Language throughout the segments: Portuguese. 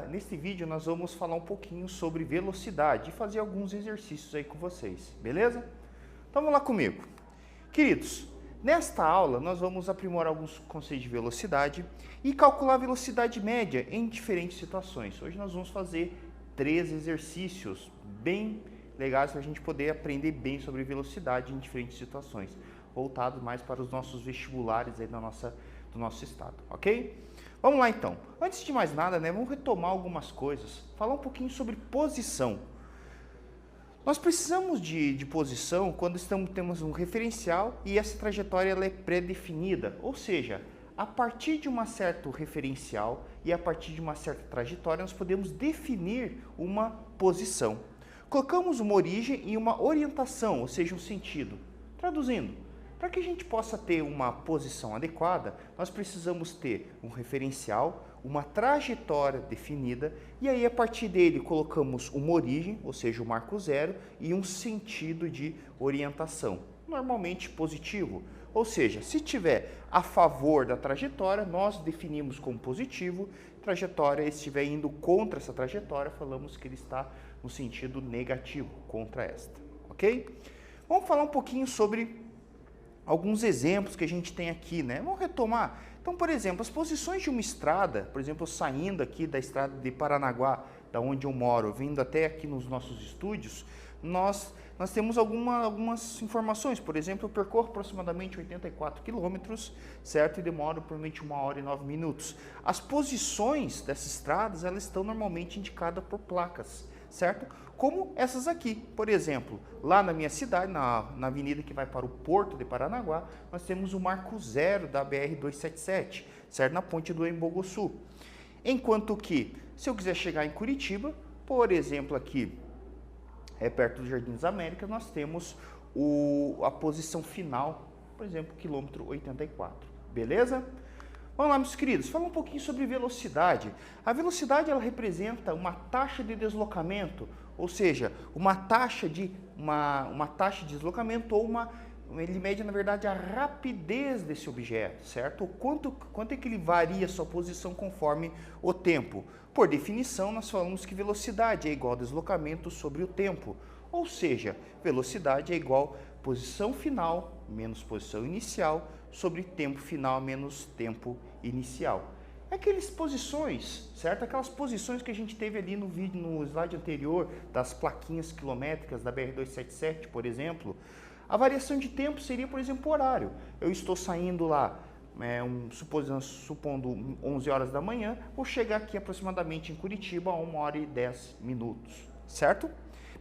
neste vídeo nós vamos falar um pouquinho sobre velocidade e fazer alguns exercícios aí com vocês, beleza? Então vamos lá comigo. Queridos, nesta aula nós vamos aprimorar alguns conceitos de velocidade e calcular a velocidade média em diferentes situações. Hoje nós vamos fazer 3 exercícios bem legais para a gente poder aprender bem sobre velocidade em diferentes situações, voltado mais para os nossos vestibulares aí do nosso estado, ok? Vamos lá então. Antes de mais nada, vamos retomar algumas coisas, falar um pouquinho sobre posição. Nós precisamos de posição quando temos um referencial e essa trajetória ela é pré-definida, ou seja, a partir de um certo referencial e a partir de uma certa trajetória nós podemos definir uma posição. Colocamos uma origem e uma orientação, ou seja, um sentido. Traduzindo, para que a gente possa ter uma posição adequada, nós precisamos ter um referencial, uma trajetória definida e aí a partir dele colocamos uma origem, ou seja, o marco zero e um sentido de orientação, normalmente positivo. Ou seja, se tiver a favor da trajetória, nós definimos como positivo, trajetória, se estiver indo contra essa trajetória, falamos que ele está no sentido negativo, contra esta, ok? Vamos falar um pouquinho sobre alguns exemplos que a gente tem aqui, Vamos retomar. Então, por exemplo, as posições de uma estrada, por exemplo, saindo aqui da estrada de Paranaguá, da onde eu moro, vindo até aqui nos nossos estúdios, nós temos algumas informações. Por exemplo, eu percorro aproximadamente 84 quilômetros, certo? E demoro provavelmente 1 hora e 9 minutos. As posições dessas estradas, elas estão normalmente indicadas por placas, certo? Como essas aqui, por exemplo, lá na minha cidade, na avenida que vai para o Porto de Paranaguá, nós temos o marco zero da BR-277, certo? Na ponte do Embogoçu. Enquanto que, se eu quiser chegar em Curitiba, por exemplo, aqui, perto do Jardim das Américas, nós temos a posição final, por exemplo, quilômetro 84, beleza? Vamos lá, meus queridos, fala um pouquinho sobre velocidade. A velocidade ela representa uma taxa de deslocamento, ou seja, uma taxa de deslocamento ou ele mede, na verdade, a rapidez desse objeto, certo? Quanto é que ele varia a sua posição conforme o tempo. Por definição, nós falamos que velocidade é igual a deslocamento sobre o tempo, ou seja, velocidade é igual a posição final menos posição inicial sobre tempo final menos tempo inicial. Aquelas posições, certo? Aquelas posições que a gente teve ali no vídeo, no slide anterior, das plaquinhas quilométricas da BR-277, por exemplo. A variação de tempo seria, por exemplo, o horário. Eu estou saindo lá, supondo 11 horas da manhã, vou chegar aqui aproximadamente em Curitiba a 1 hora e 10 minutos, certo?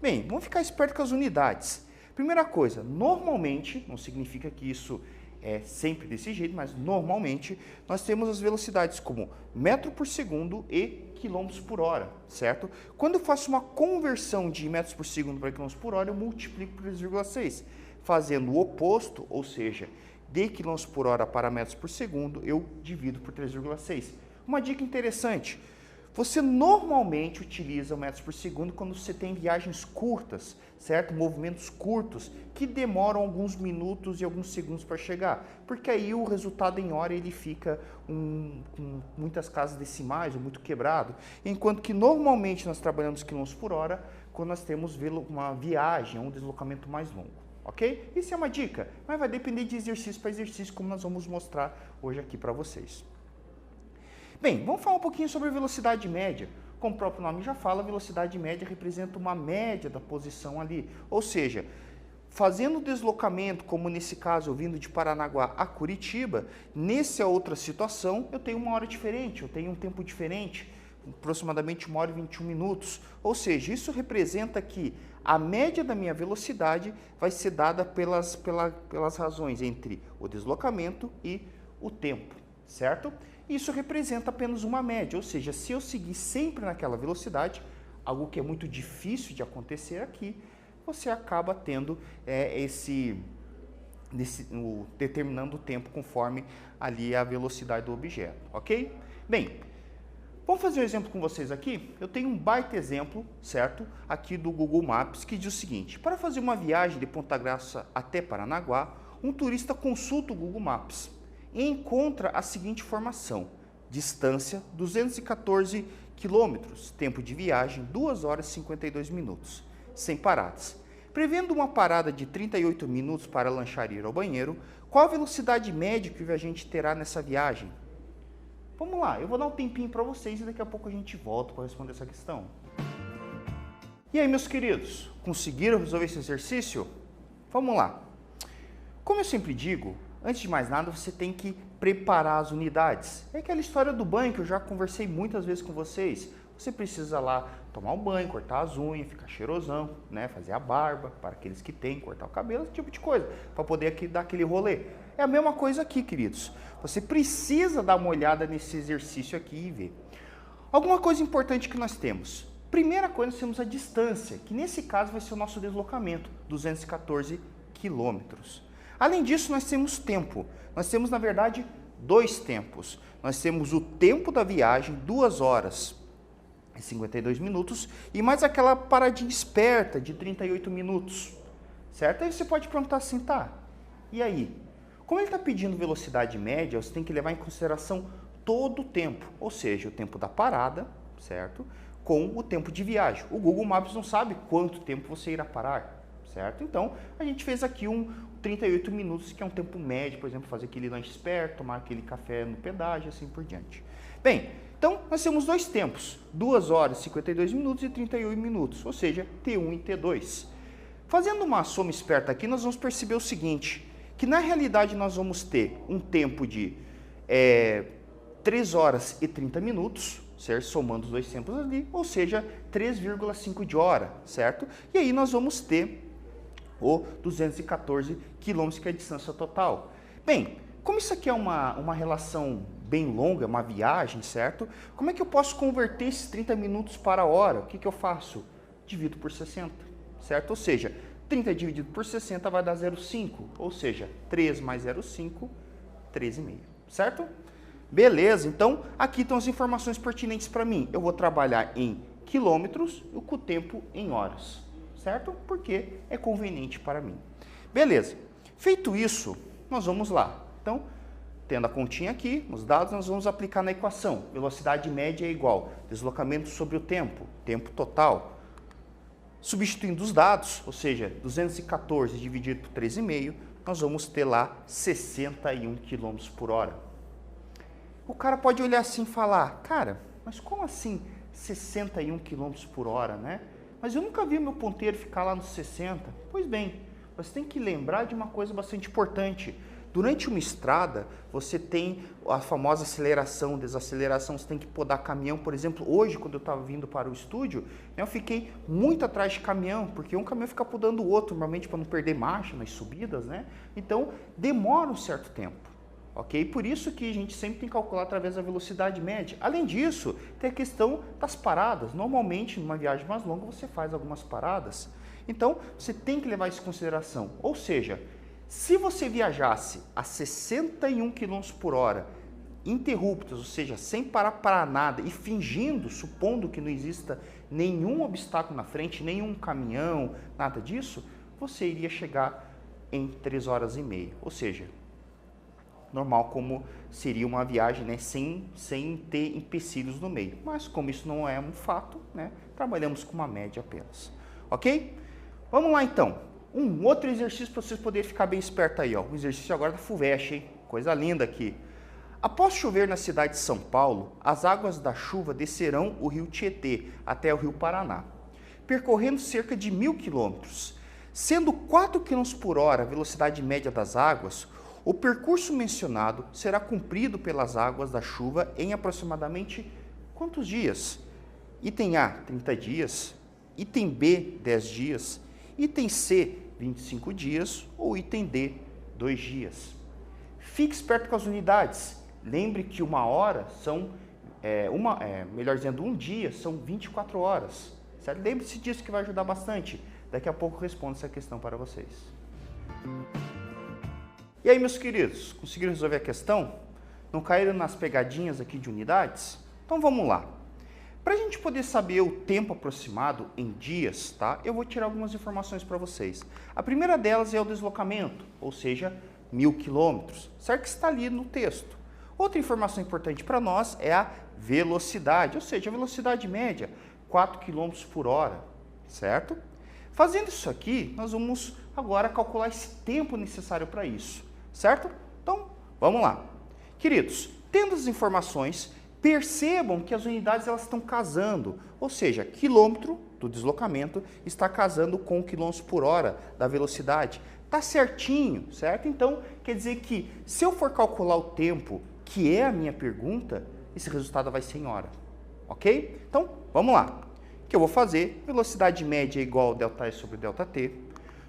Bem, vamos ficar esperto com as unidades. Primeira coisa, normalmente, não significa que isso é sempre desse jeito, mas normalmente nós temos as velocidades como metro por segundo e quilômetros por hora, certo? Quando eu faço uma conversão de metros por segundo para quilômetros por hora, eu multiplico por 3,6. Fazendo o oposto, ou seja, de quilômetros por hora para metros por segundo, eu divido por 3,6. Uma dica interessante, você normalmente utiliza o metros por segundo quando você tem viagens curtas, certo? Movimentos curtos que demoram alguns minutos e alguns segundos para chegar, porque aí o resultado em hora ele fica com muitas casas decimais ou muito quebrado, enquanto que normalmente nós trabalhamos quilômetros por hora quando nós temos uma viagem, um deslocamento mais longo. Ok? Isso é uma dica, mas vai depender de exercício para exercício, como nós vamos mostrar hoje aqui para vocês. Bem, vamos falar um pouquinho sobre a velocidade média. Como o próprio nome já fala, a velocidade média representa uma média da posição ali. Ou seja, fazendo o deslocamento, como nesse caso eu vindo de Paranaguá a Curitiba, nessa outra situação eu tenho uma hora diferente, eu tenho um tempo diferente, aproximadamente 1 hora e 21 minutos. Ou seja, isso representa que a média da minha velocidade vai ser dada pelas razões entre o deslocamento e o tempo, certo? Isso representa apenas uma média, ou seja, se eu seguir sempre naquela velocidade, algo que é muito difícil de acontecer aqui, você acaba tendo determinando o tempo conforme ali a velocidade do objeto, ok? Bem, vamos fazer um exemplo com vocês aqui? Eu tenho um baita exemplo, certo? Aqui do Google Maps, que diz o seguinte: para fazer uma viagem de Ponta Grossa até Paranaguá, um turista consulta o Google Maps e encontra a seguinte informação: distância 214 quilômetros, tempo de viagem 2 horas e 52 minutos, sem paradas. Prevendo uma parada de 38 minutos para lanchar e ir ao banheiro, qual a velocidade média que o viajante terá nessa viagem? Vamos lá, eu vou dar um tempinho para vocês e daqui a pouco a gente volta para responder essa questão. E aí, meus queridos, conseguiram resolver esse exercício? Vamos lá. Como eu sempre digo, antes de mais nada, você tem que preparar as unidades. É aquela história do banho que eu já conversei muitas vezes com vocês. Você precisa lá tomar um banho, cortar as unhas, ficar cheirosão, né? Fazer a barba, para aqueles que têm, cortar o cabelo, esse tipo de coisa, para poder aqui dar aquele rolê. É a mesma coisa aqui, queridos. Você precisa dar uma olhada nesse exercício aqui e ver. Alguma coisa importante que nós temos. Primeira coisa, nós temos a distância, que nesse caso vai ser o nosso deslocamento, 214 quilômetros. Além disso, nós temos tempo. Nós temos, na verdade, 2 tempos. Nós temos o tempo da viagem, 2 horas e 52 minutos, e mais aquela paradinha esperta de 38 minutos, certo? Aí você pode perguntar assim, tá, e aí? Como ele está pedindo velocidade média, você tem que levar em consideração todo o tempo, ou seja, o tempo da parada, certo? Com o tempo de viagem. O Google Maps não sabe quanto tempo você irá parar, certo? Então, a gente fez aqui 38 minutos, que é um tempo médio, por exemplo, fazer aquele lanche esperto, tomar aquele café no pedágio, assim por diante. Bem, então nós temos 2 tempos, 2 horas, 52 minutos e 38 minutos, ou seja, T1 e T2. Fazendo uma soma esperta aqui, nós vamos perceber o seguinte, que na realidade nós vamos ter um tempo de 3 horas e 30 minutos, certo? Somando os 2 tempos ali, ou seja, 3,5 de hora, certo? E aí nós vamos ter o 214 quilômetros, que é a distância total. Bem, como isso aqui é uma relação bem longa, uma viagem, certo? Como é que eu posso converter esses 30 minutos para a hora? O que eu faço? Divido por 60, certo? Ou seja, 30 dividido por 60 vai dar 0,5, ou seja, 3 mais 0,5, 13,5, certo? Beleza, então aqui estão as informações pertinentes para mim. Eu vou trabalhar em quilômetros e com o tempo em horas, certo? Porque é conveniente para mim. Beleza, feito isso, nós vamos lá. Então, tendo a continha aqui, nos dados, nós vamos aplicar na equação. Velocidade média é igual deslocamento sobre o tempo, tempo total. Substituindo os dados, ou seja, 214 dividido por 13,5, nós vamos ter lá 61 km por hora. O cara pode olhar assim e falar, cara, mas como assim 61 km por hora, né? Mas eu nunca vi meu ponteiro ficar lá nos 60. Pois bem, você tem que lembrar de uma coisa bastante importante. Durante uma estrada, você tem a famosa aceleração, desaceleração, você tem que podar caminhão. Por exemplo, hoje, quando eu estava vindo para o estúdio, eu fiquei muito atrás de caminhão, porque um caminhão fica podando o outro, normalmente para não perder marcha nas subidas, né? Então, demora um certo tempo, ok? Por isso que a gente sempre tem que calcular através da velocidade média. Além disso, tem a questão das paradas. Normalmente, numa viagem mais longa, você faz algumas paradas. Então, você tem que levar isso em consideração. Ou seja, se você viajasse a 61 km por hora, interruptos, ou seja, sem parar para nada e fingindo, supondo que não exista nenhum obstáculo na frente, nenhum caminhão, nada disso, você iria chegar em 3 horas e meia. Ou seja, normal como seria uma viagem, né, sem ter empecilhos no meio. Mas como isso não é um fato, né, trabalhamos com uma média apenas. Ok? Vamos lá então. Um outro exercício para vocês poderem ficar bem espertos aí, ó. O exercício agora da FUVEST, hein? Coisa linda aqui. Após chover na cidade de São Paulo, as águas da chuva descerão o rio Tietê até o rio Paraná, percorrendo cerca de 1.000 quilômetros. Sendo 4 km por hora a velocidade média das águas, o percurso mencionado será cumprido pelas águas da chuva em aproximadamente quantos dias? Item A, 30 dias. Item B, 10 dias. Item C, 25 dias, ou item D, 2 dias. Fique esperto com as unidades. Lembre que uma hora são, melhor dizendo, um dia são 24 horas. Certo? Lembre-se disso que vai ajudar bastante. Daqui a pouco eu respondo essa questão para vocês. E aí, meus queridos, conseguiram resolver a questão? Não caíram nas pegadinhas aqui de unidades? Então vamos lá. Para a gente poder saber o tempo aproximado em dias, tá? Eu vou tirar algumas informações para vocês. A primeira delas é o deslocamento, ou seja, 1.000 quilômetros, certo? Que está ali no texto. Outra informação importante para nós é a velocidade, ou seja, a velocidade média, 4 km por hora, certo? Fazendo isso aqui, nós vamos agora calcular esse tempo necessário para isso, certo? Então, vamos lá. Queridos, tendo as informações, percebam que as unidades elas estão casando, ou seja, quilômetro do deslocamento está casando com o quilômetros por hora da velocidade. Tá certinho, certo? Então, quer dizer que se eu for calcular o tempo, que é a minha pergunta, esse resultado vai ser em hora, ok? Então, vamos lá. O que eu vou fazer? Velocidade média é igual a ΔS sobre ΔT.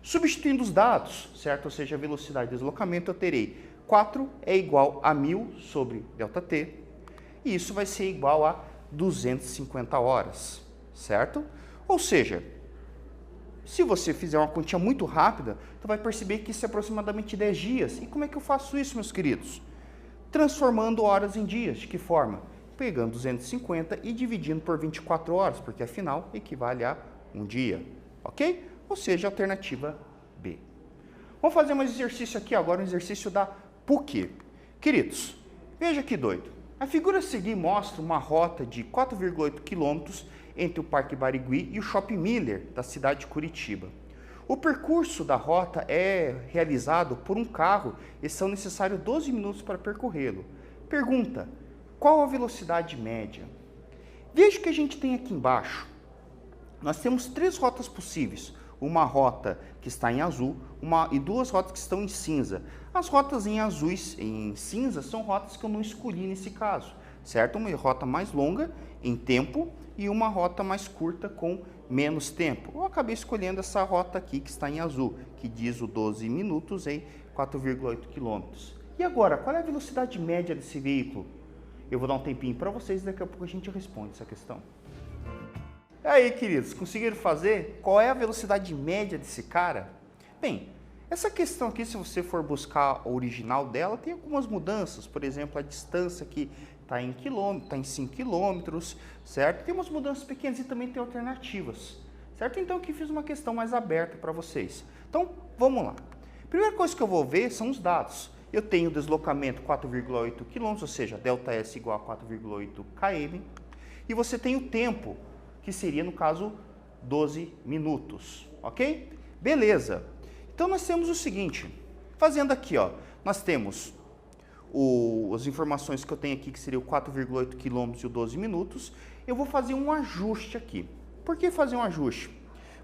Substituindo os dados, certo? Ou seja, a velocidade de deslocamento, eu terei 4 é igual a 1000 sobre ΔT. E isso vai ser igual a 250 horas, certo? Ou seja, se você fizer uma continha muito rápida, você vai perceber que isso é aproximadamente 10 dias. E como é que eu faço isso, meus queridos? Transformando horas em dias. De que forma? Pegando 250 e dividindo por 24 horas, porque afinal equivale a um dia, ok? Ou seja, alternativa B. Vamos fazer um exercício aqui agora, um exercício da PUC. Queridos, veja que doido. A figura a seguir mostra uma rota de 4,8 km entre o Parque Barigui e o Shopping Miller, da cidade de Curitiba. O percurso da rota é realizado por um carro e são necessários 12 minutos para percorrê-lo. Pergunta, qual a velocidade média? Veja que a gente tem aqui embaixo. Nós temos 3 rotas possíveis. Uma rota que está em azul e 2 rotas que estão em cinza. As rotas em azuis e em cinza são rotas que eu não escolhi nesse caso, certo? Uma rota mais longa em tempo e uma rota mais curta com menos tempo. Eu acabei escolhendo essa rota aqui que está em azul, que diz o 12 minutos em 4,8 km. E agora, qual é a velocidade média desse veículo? Eu vou dar um tempinho para vocês e daqui a pouco a gente responde essa questão. E aí, queridos, conseguiram fazer? Qual é a velocidade média desse cara? Bem, essa questão aqui, se você for buscar o original dela, tem algumas mudanças. Por exemplo, a distância aqui está em quilômetros, está em 5 quilômetros, certo? Tem umas mudanças pequenas e também tem alternativas, certo? Então, aqui fiz uma questão mais aberta para vocês. Então, vamos lá. Primeira coisa que eu vou ver são os dados. Eu tenho deslocamento 4,8 km, ou seja, ΔS igual a 4,8 km. E você tem o tempo, que seria, no caso, 12 minutos, ok? Beleza. Então, nós temos o seguinte, fazendo aqui, ó, nós temos as informações que eu tenho aqui, que seria o 4,8 km e o 12 minutos. Eu vou fazer um ajuste aqui. Por que fazer um ajuste?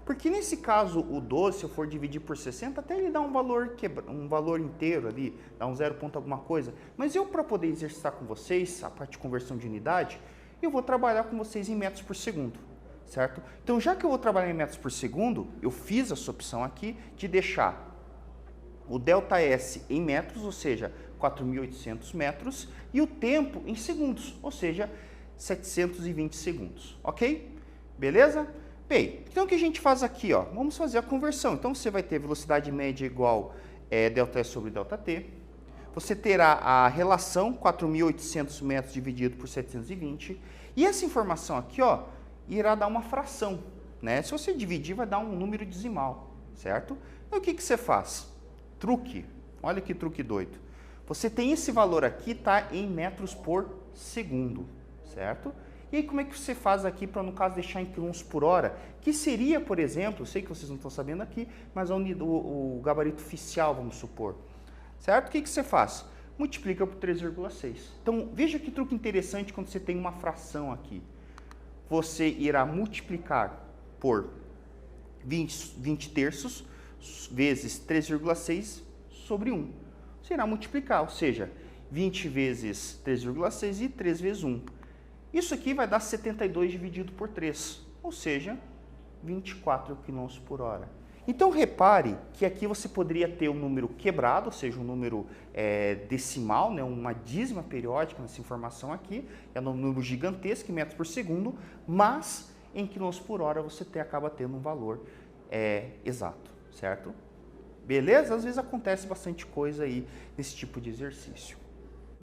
Porque nesse caso, o 12, se eu for dividir por 60, até ele dá um valor inteiro ali, dá um 0 ponto alguma coisa. Mas eu, para poder exercitar com vocês a parte de conversão de unidade, eu vou trabalhar com vocês em metros por segundo, certo? Então, já que eu vou trabalhar em metros por segundo, eu fiz essa opção aqui de deixar o ΔS em metros, ou seja, 4.800 metros, e o tempo em segundos, ou seja, 720 segundos, ok? Beleza? Bem, então o que a gente faz aqui, ó? Vamos fazer a conversão. Então você vai ter velocidade média igual ΔS sobre ΔT. Você terá a relação 4.800 metros dividido por 720. E essa informação aqui, ó, irá dar uma fração, né? Se você dividir, vai dar um número decimal, certo? Então o que você faz? Truque. Olha que truque doido. Você tem esse valor aqui, tá, em metros por segundo, certo? E aí, como é que você faz aqui para, no caso, deixar em quilômetros por hora? Que seria, por exemplo, eu sei que vocês não estão sabendo aqui, mas o gabarito oficial, vamos supor. Certo? O que você faz? Multiplica por 3,6. Então, veja que truque interessante quando você tem uma fração aqui. Você irá multiplicar por 20 terços vezes 3,6 sobre 1. Você irá multiplicar, ou seja, 20 vezes 3,6 e 3 vezes 1. Isso aqui vai dar 72 dividido por 3, ou seja, 24 km por hora. Então, repare que aqui você poderia ter um número quebrado, ou seja, um número decimal, né, uma dízima periódica nessa informação aqui, é um número gigantesco em metros por segundo, mas em quilômetros por hora você acaba tendo um valor exato, certo? Beleza? Às vezes acontece bastante coisa aí nesse tipo de exercício.